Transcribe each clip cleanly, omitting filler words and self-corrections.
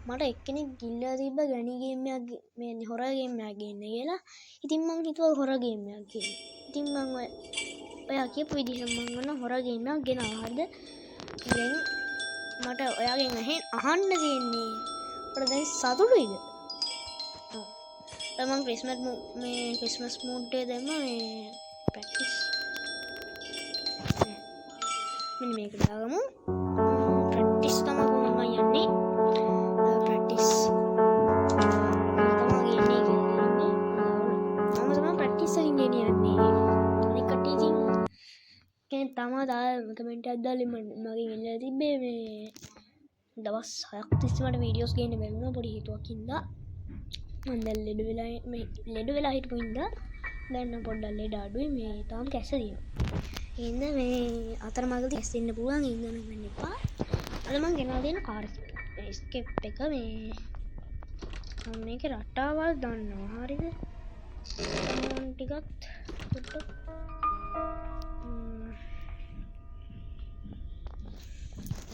මට එක්කෙනෙක් ගිල්ලා තිබ්බ ගණි ගේම් එකක් මේ හොරර් ගේම් එකක් ගේන්න කියලා. ඉතින් මං හිතුවා හොරර් ගේම් එකක් කියලා. ඉතින් මං ඔයා කියපු විදිහට මං ඔන්න හොරර් ගේම් එකක් ගෙනාවා. හරිද? දැන් මට ඔයාගෙන් අහන්න තියෙන්නේ ඔයාලා දැන් සතුටුයිද? ඔව්. මං ක්‍රිස්මස් මූඩ් එක දැම්ම මේ ප්‍රැක්ටිස්. මෙන්න මේක දාගමු. ප්‍රැක්ටිස් තමයි කොහොමද යන්නේ? ප්‍රැක්ටිස්. තමයි යන්නේ කියන්නේ. මම තමයි ප්‍රැක්ටිස් එකකින් යන්නේ. අනික කට්ටිය ඉතින් කෙනෙක් තමයි දාලා කමෙන්ට් එකක් දාලා මගේ ඉල්ලලා තිබ්බේ මේ දවස් 6ක් තිස්සේ මට වීඩියෝස් ගේන්න බැරි වුණා පොඩි හේතුවක් හින්දා. මම දැන් ලෙඩ වෙලා හිටපු හින්දා දැන් නම් පොඩ්ඩක් ලෙඩ අඩුයි මේ තාම කැස්ස තියෙනවා. ඉන්න මේ අතරමඟදී ඇස් දෙන්න පුළුවන් ඉන්න වෙන්න එපා. අද මම ගෙනලා දෙන කාර් ස්කේප් එක මේ මම මේකේ රටාවල් දන්නවා හරියද? මම ටිකක් පොඩ්ඩක්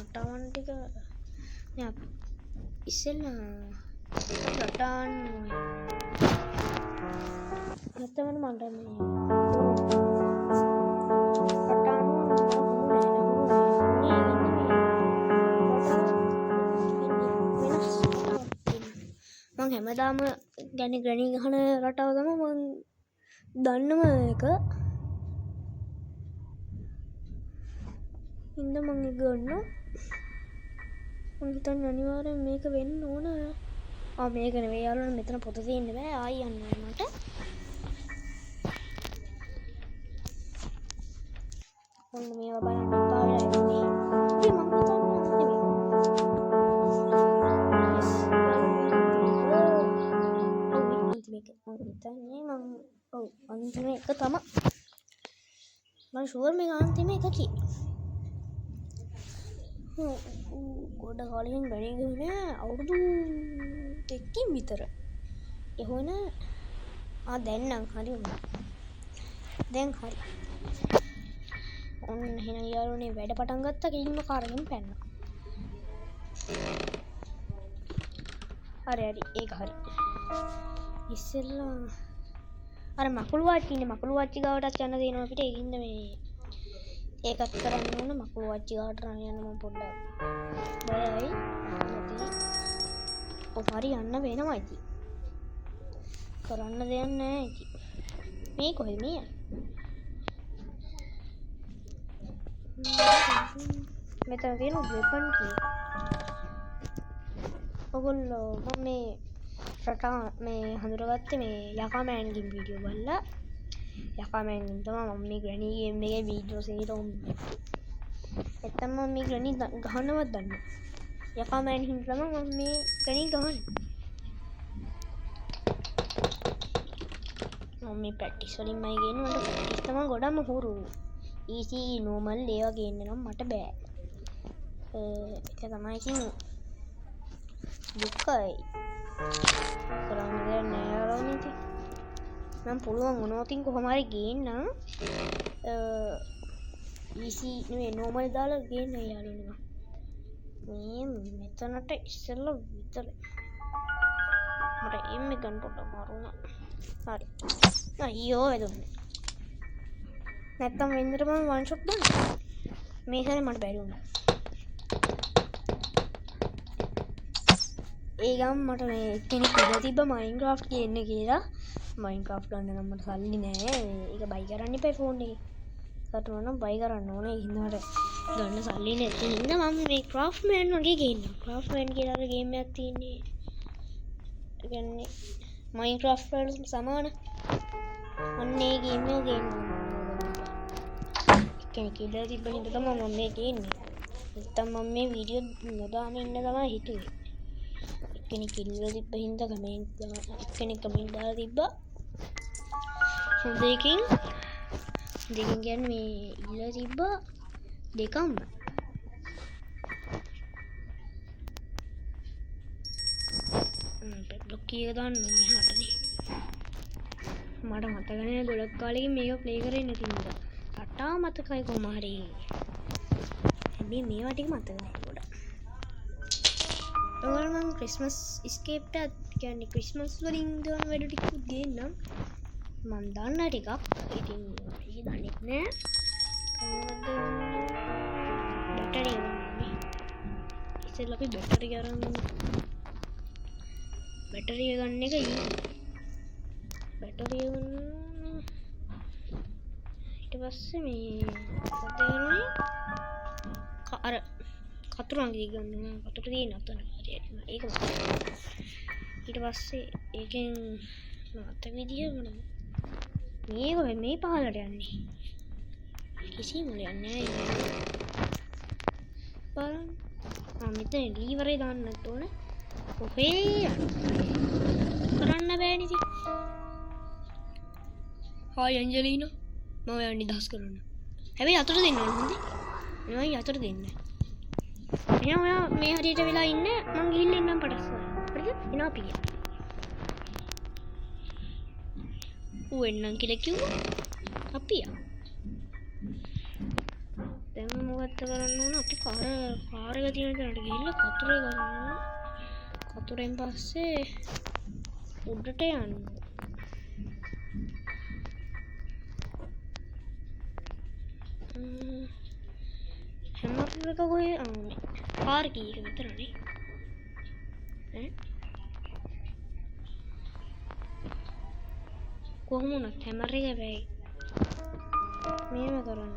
රටාවන් ටික නෑ ඉස්සෙල්ලා රටාන් නැත්නම් මට මේ මං හැමදාම ගැන ග්‍රැනි ගහන රටාව තමයි මං දන්නම එක. ඉන්න මං ඒක ගන්නවා. මං හිතන්නේ අනිවාර්යෙන් මේක වෙන්න ඕන. මේක නෙවෙයි යාළුවනේ මෙතන පොත තියෙන්න බෑ. ආයි යන්න මට. ඔන්න මේවා බලන්න එපා වෙලා ඉන්නේ. මං අන්තිම එක තමයි මම ෂුවර් මේක අන්තිම එක කියලා. ගොඩ කාලෙකින් ගණන් ගහන්නේ අවුරුදු 2කින් විතර. එහෙවන දැන් නම් හරි වුණා. දැන් හරි. ඔන්න එහෙනම් යාළුවනේ වැඩ පටන් ගත්තා කිලින්ම කාරගෙන පැන්නා. හරි ඒක හරි. ඉස්සෙල්ලා අර මකුළු වාච්චිනේ මකුළු වාච්චි ගාවටත් යන්න දෙනවා අපිට. ඒකින්ද මේ ඒකත් කරන්න ඕන. මකුළු වාච්චි ගාවට යන්න මම පොඩ්ඩක් බයයි. හරි යන්න වෙනවා ඉතින්. කරන්න දෙයක් නැහැ ඉතින්. මේ කොහෙද මේ? මෙතන තියෙන වෙපන් කී. ඔගොල්ලෝ මම මේ රටා මේ හඳුරගත්තේ මේ යකාමෑන්ගෙන් වීඩියෝ බලලා. යකාමෑන්ගෙන් තමයි මම මේ ග්‍රැනි ගේම් එකේ වීඩියෝස් එකට උන්නේ. නැත්තම් මම මේ ග්‍රැනි ගහන්නවත් දන්නේ. යකාමෑන් හින්දා තමයි මම මේ ග්‍රැනි ගහන්නේ. මම මේ ප්‍රැක්ටිස් වලින් මම ගේන්නේ. මට ප්‍රැක්ටිස් තමයි ගොඩක්ම හුරු. ඊසි නෝමල් ඒවා ගේන්න නම් මට බෑ. ඒක තමයි ඉතින් දුකයි. කරන්න දෙයක් නෑ යාළුවනේ ඉතින්. මම පුළුවන් වුණොත් කොහොම හරි ගේන්න ඊසි නෙවෙයි නෝමල් දාලා ගේන්න යාළුවනේ. මේ මෙතනට ඉස්සෙල්ලා විතරයි. මට එම් එක ගන්න පොඩ්ඩක් මාරුණා. හරි. අයියෝ එදුන්නේ. නැත්තම් වෙන්දට මම වන් ෂොට් දාන්න. මේ සැරේ මට බැරි වුණා. ඒ ගම මට මේ කෙනෙක් ඉඳලා තිබ්බ මයින්ක්‍රාෆ්ට් ගේන්න කියලා. මයින්ක්‍රාෆ්ට් ගන්න නම් මට සල්ලි නෑ. ඒක බයි කරන්න එපා ෆෝන් එකේ. සතුටු නම් බයි කරන්න ඕනේ. ඒ හින්දා මට ගන්න සල්ලි නැති හින්දා මම මේ ක්‍රාෆ්ට් මෑන් වගේ ගේන්නවා. ක්‍රාෆ්ට් මෑන් කියලා අර ගේම් එකක් තියෙන්නේ. ඒ කියන්නේ මයින්ක්‍රාෆ්ට් වලට සමාන. අන්න ඒ ගේම් එක ගේනවා. කෙනෙක් ඉඳලා තිබ්බ හින්දා තමයි මම මේ ගේන්නේ. නැත්තම් මම මේ වීඩියෝ නොදාම ඉන්න තමයි හිතුවේ. කෙනෙක් ඉල්ලලා තිබ්බ හින්දා කමෙන්ට් කෙනෙක් කමෙන්ට් දාලා තිබ්බා. දෙකකින් කියන්නේ මේ ඉල්ලලා තිබ්බා දෙකම. බ්ලොක් කීයක දාන්න මෙහාටනේ. මට මතක නෑ ගොඩක් කාලෙකින් මේක ප්ලේ කරේ නැති නිසා. රටා මතකයි කොහොම හරි. හැබැයි මේවා ටික මතක නෑ ගොඩක්. ඔයාලා මං ක්‍රිස්මස් ස්කේප්ට කියන්නේ ක්‍රිස්මස් වලින් දන වැඩ ටිකුත් ගේන්නම් මන් දන්න ටිකක් ඉතින් දන්නෙත් නෑ බැටරිය ඉස්සෙල්ල අපි බැටරිය ගන්න එක බැටරිය ඊට පස්සේ මේ අර කතුරන්ගේ ගන්න කතුර තියෙන අතන ඒක ඊට පස්සේ ඒකෙන් අත විදිය මේක මේ පහලට යන්නේ කිසිම දෙයක් නෑ බලන්න මෙතන ලීවරේ දාන්නත් ඕන ඔහේ කරන්න බෑනේ ඉතින් හායි ඇන්ජලිනා මම යන්නේ නිදහස් කරන්න හැබැයි අතට දෙන්න ඕන හොඳේ මම අතට දෙන්න එහෙනම් ඔයා මේ හරියට වෙලා ඉන්න මං ගිහින් එන්නම් පටස් හරිද එනවා පිය ඌ එන්නම් කියලා කිව්වා අපි දැන් මොකක්ද කරන්න ඕන අපි කාර් එක තියෙන තැනට ගිහිල්ලා කතුර ගන්න කතුරෙන් පස්සේ උඩට යන්න හැමර් එක කොහේ කාර් කී එක විතරනේ කොහොම වුණත් හැමර් එක වෙයි මේව කරන්න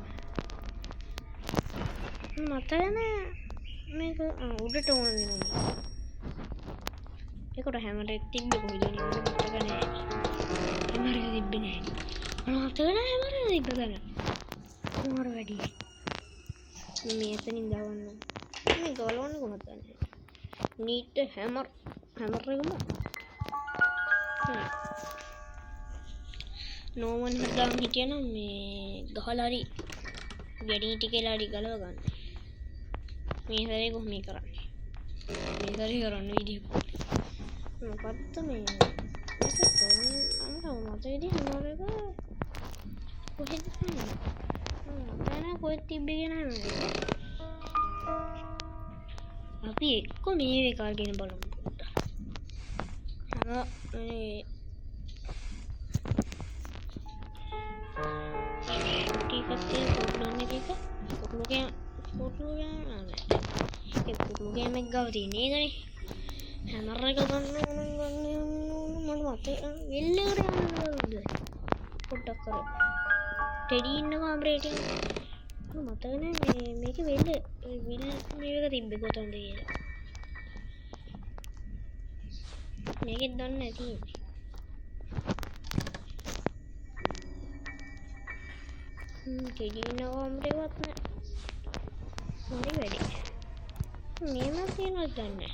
මතක නෑ මේක උඩට ඕන වෙනවා ඒකට හැමර් එක තිබ්බේ කොහෙද නේ මතක නෑ හැමර් එක තිබ්බේ නෑ මතක නෑ හැමර් එක තිබ්බ ගන්න කොහොමද වැඩි මේ එතනින් දාවන්න මේ ගලවන්නේ කොහොමද ගන්නේ නීට් හැමර් එකම නෝවන් හදාන් හිටියනම් මේ ගහලා හරි වැඩි ටිකලා හරි ගලව ගන්න මේ සැරේ කොහොම කරන්නේ මේ සැරේ කරන්න වීඩියෝ මොකද්ද මේ මට ඉතින් හැමර් එක කොහෙද තියෙන්නේ කොහෙද තිබ්බේ නෑ අපි එක්ක මේ එක අරගෙන බලමු පුටුගේමක් ගව තියෙන ඒකනේ හැමර් එක ගන්න මට මතක වෙල්ලකට යන්න පොඩ්ඩක් කර ටෙඩි ඉන්න කාමරේට මතක නෑ මේක වෙල්ල මේක තිබ්බේ කොතනද කියලා මේකෙත් දන්නේ නැති ටෙඩි ඉන්න කාමරේවත් නෑ හරි වැඩි මේම තියෙනවද දන්නේ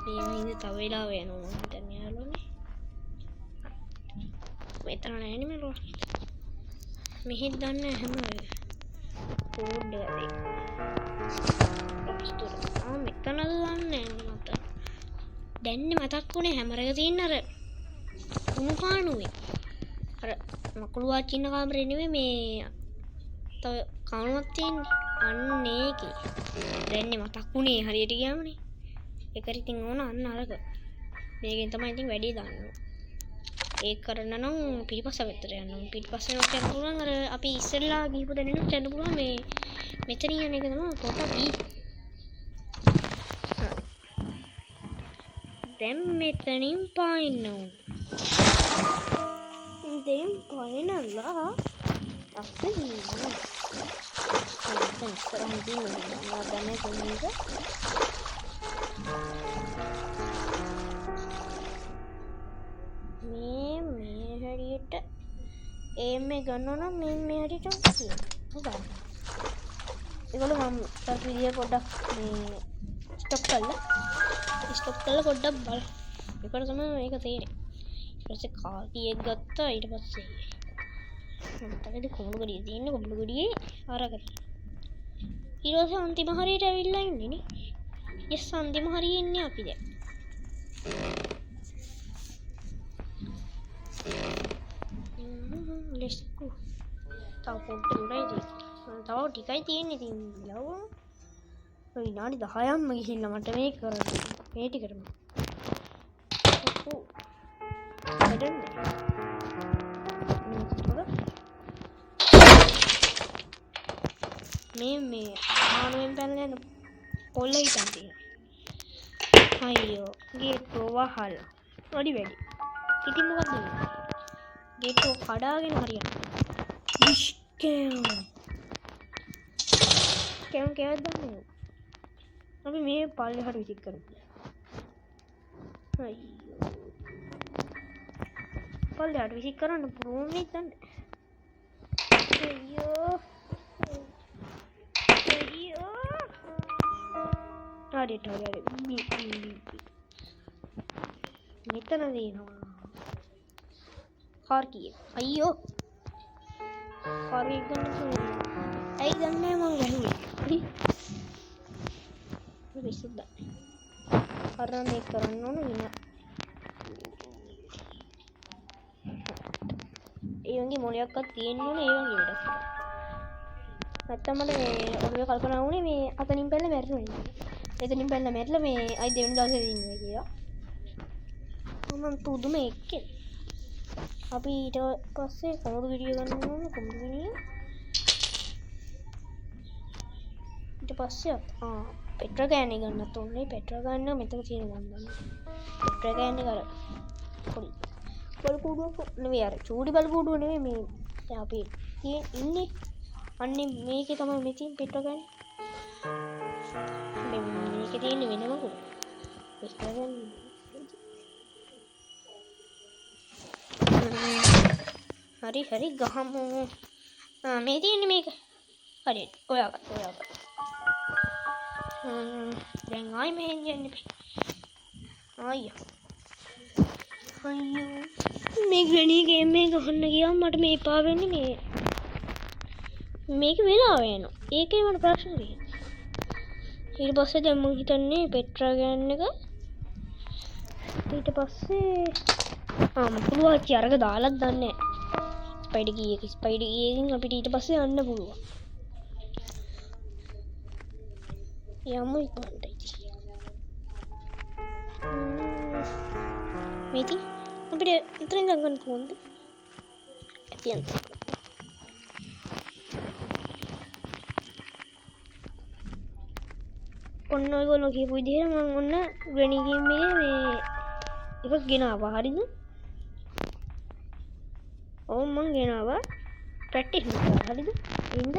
මේම ඉඳ තව වෙලාව යනවා මම හිතන්නේ යාළුවනේ මෙතන නෑනේ මෙලෝ මෙහෙත් දන්නේ හැම කෝඩ් එකේ මෙතනද දන්නේ මට දැන් මතක් වුණේ හැමර එක තියෙන අර උණු කාණුවේ අර මකුළු වාච් ඉන්න කාමරේ නෙමෙයි මේ තව කාණුවක් තියෙන්නේ අන්න ඒකේ දැන් මතක් වුණේ හරියට ගියාමනේ ඒකට ඉතින් ඕන අන්න අරක මේකෙන් තමයි ඉතින් වැඩි දාන්නේ ඒක කරන්න නම් පිටිපස්ස පැත්තට යන්න ඕන පිටිපස්සේ යන්න පුළුවන් අර අපි ඉස්සෙල්ලා ගිහපු දැනෙන්න යන්න පුළුවන් මේ මෙතන යන එක තමයි පොඩක් ඊ දැන් මෙතනින් පායින්න ඕන දැන් පායනලා අපේ නේද ඉස්සරහින් තියෙනවා දැන් කොහොමද මේ හරියට මේ ගන්නවා නම් මේ හරියට තියෙනවා ඒගොල්ලෝ මම තාත් විදිය පොඩ්ඩක් මේ ස්ටොප් කරලා පොඩ්ඩක් බලන්න ඒකට තමයි මේක තේරෙන්නේ ඊට පස්සේ කාකියෙක් ගත්තා ඊට පස්සේ මතකද කොමුළු ගඩිය තියෙන්නේ කොමුළු ගඩියේ අරකට ඊට පස්සේ අන්තිම හරියට ඇවිල්ලා ඉන්නේ නේ යස් අන්තිම හරියේ ඉන්නේ අපි දැන් let's go තව පොඩ්ඩක් උඩයි තියෙන්නේ තව ටිකයි තියෙන්නේ ඉතින් ලව් විනාඩි 10ක්ම ගිහිල්ලා මට මේක කරන්න. මේ ටිකටම. ඔව්. වැඩන්නේ. මේ ආනුවෙන් පැනලා යන පොල්ල හිටන් තියෙනවා. අයියෝ ගේට්ටුව වහලා. වැඩි. ඉතින් මොකද වෙන්නේ? ගේට්ටුව කඩාගෙන හරියනවා. ඉෂ්කේම් කෑවද දන්නේ. අපි මේ පල්ලෙහාට විසික් කරමු. අයියෝ. පල්ලෙහාට විසික් කරන්න පුළුවන් නේද දන්නේ. අයියෝ. හරි. මෙතන දෙනවා. කාර් කීය. අයියෝ. කාර් එක ගන්න පුළුවන්. ඇයි ගන්නේ මං ගහුවේ. විසුද්දා. කරා මේක කරන්න ඕන වින. ඒ වගේ මොලයක්වත් තියෙන්න ඕන ඒ වගේ වැඩක්. නැත්තම් මට මේ ඔළුවේ කල්පනා වුණේ මේ අතනින් පැනලා මැරෙනවා. එතනින් පැනලා මැරලා මේ අයි දෙවෙනි දවසේ ඉන්නවා කියලා. මම පුදුම එක්කේ. අපි ඊට පස්සේ කොමඩු වීඩියෝ ගන්න ඕන කොමඩු වීඩියෝ. ඊට පස්සේ පෙට්‍රල් ගෑන් එක ගන්නත් ඕනේ. පෙට්‍රල් ගන්න මෙතන තියෙන ගන්න. පෙට්‍රල් ගෑන් එක අර පොඩි බලකූඩුවක් නෙවෙයි අර චූඩි බලකූඩුව නෙවෙයි මේ දැන් අපි ඉන්නේ අන්නේ මේකේ තමයි මේ තියෙන පෙට්‍රල් ගෑන්. මේකේ තියෙන වෙනම කොට. පෙට්‍රල් ගෑන් හරි ගහමු. මේ තියෙන්නේ මේක. හරියට ඔයාගත්ත. දැන් ආයි මෙහෙන් යන්න බෑ. අයියෝ. මේ ග්‍රැනි ගේම් එක ගහන්න ගියාම මට මේ එපා වෙන්නේ මේ. මේක වෙලාව යනවා. ඒකේ මට ප්‍රශ්න තියෙනවා. ඊට පස්සේ දැන් මම හිතන්නේ පෙට්‍රා ගෑන් එක. ඊට පස්සේ මම පුළුවන් අරක දාලත් දන්නේ නැහැ. ස්පයිඩර් ගියකින් අපිට ඊට පස්සේ යන්න පුළුවන්. යමු ඉක්මනට. මේටි අපිට ඉතින් ගන්න කොහොමද? ඇතියන්. ඔන්න ඔයගොල්ලෝ කියපු විදිහට මම ඔන්න ග්‍රැනි ගේම් එකේ මේ එකක් ගෙනාවා. හරිද? ඔව් මං ගෙනාවා. ප්‍රැක්ටිස් කරලා. හරිද? ඉන්න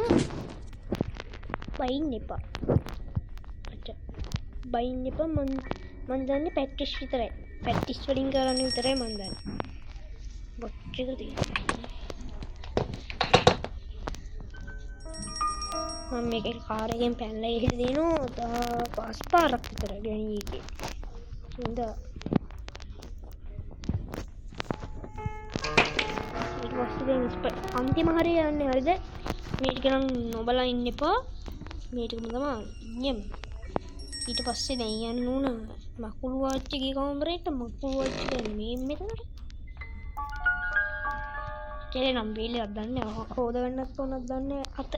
බයින් එපා. බයින් එපා මං දන්නේ ප්‍රැක්ටිස් විතරයි. ප්‍රැක්ටිස් වලින් කරන්නේ විතරයි මං දන්නේ. බොච් එක තියෙනවා. මම මේක කාර් එකෙන් පැනලා ඉහිද දිනනවා 5 පාරක් විතර ගණී එකේ. ඉඳා ඊට පස්සේ දැන් අන්තිම හරිය යන්නේ. හරිද? මේ ටික නම් නොබලා ඉන්න එපා. මේ ටිකම තමයි යම්. ඊට පස්සේ දැන් යන්න ඕන මකුළු වාච්චිගේ කාමරේට. මකුළු වාච්චි දැන් මේ මෙතනට. කෙලේ නම් බීලයක් දන්නේ හොද ගන්නත් ඕනක් දන්නේ අත.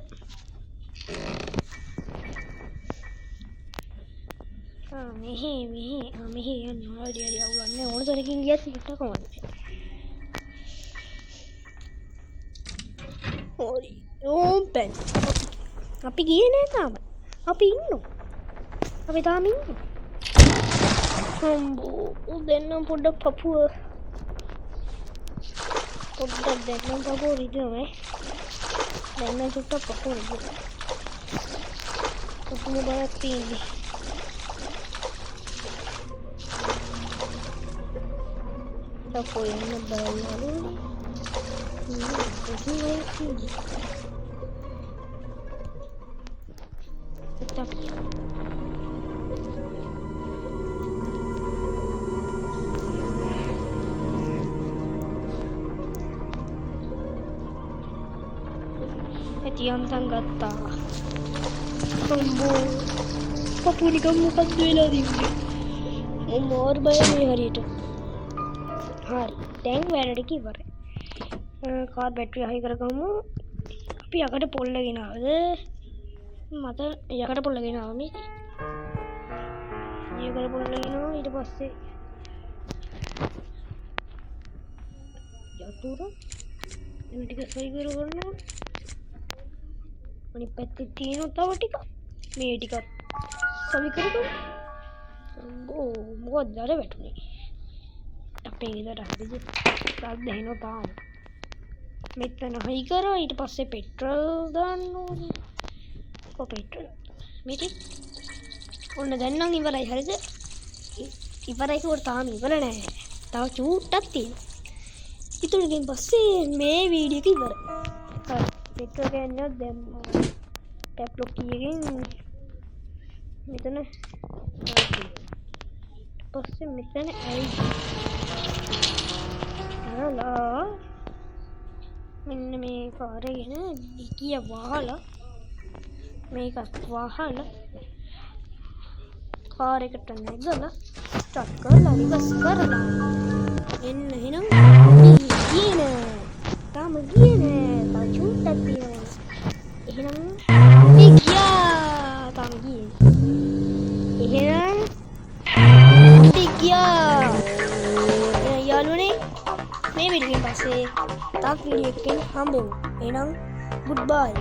මෙහි යන්න හරි අවුලන්නේ ඕන තරකින් ගියත් හිට කොහොමද? හරි ඕපන්. අපි ගියේ නෑ තාම. අපි ඉන්නවා. අපි තාම ඉන්නවා. හම්බෝ දෙන්නම් පොඩ්ඩක් පපුව. දෙන්නම් පපුව රිදෙනවා. දෙන්නම් චුට්ටක් පපුව රිදෙනවා. පපුව බලක් තියෙන්නේ. Poi una bella Etiantan gatta Combo Papuri kamu kat bela dibbe Umar baya me harita Hari දැන් වැඩට ඉවරයි. කාර් බැටරි හයි කරගමු. අපි යකට පොල්ල ගෙනාවද? මට යකට පොල්ල ගෙනාවා මේ. මේ කරපුවා ලගිනවා ඊට පස්සේ යතුර මේ ටික සයි කරගන්නවා අනිත් පැත්තේ තියෙනවා තව ටික මේ ටික සවි කරගන්න මොකක්ද අර වැටුනේ අපේ ගෙදර හරිද තාක් දැනෙනවා තාම මෙතන හයි කරා ඊට පස්සේ පෙට්‍රල් දාන්න ඕනේ පෙට්‍රල් මේක ඔන්න දැන් නම් ඉවරයි හරිද ඉවරයි කිව්වට තාම ඉවර නෑ තව චූට්ටක් තියෙනවා ඉතින් පස්සේ මේ වීඩියෝ එක ඉවරයි හරි පෙට්‍රල් ගන්න දැම්මා ටැප් ලොක් කීයෙන් මෙතන පස්සේ මෙතන ඇවිල්ලා මෙන්න මේ කාර් එකගෙන ඩිකිය වහලා මේකත් වහලා කාර් එකට නැගලා ස්ටාර්ට් කරලා රිවර්ස් කරලා එන්න එහෙනම් ගියේ නෑ තාම ගියේ නෑ තව චූට්ටක් තියෙනවා එහෙනම් අපි ගියා තාම ගියේ එහෙනම් අපි ගියා යාළුවනේ මේ වීඩියෝ එකෙන් පස්සේ තාක් වීඩියෝ එකකින් හම්බෙමු එහෙනම් goodbye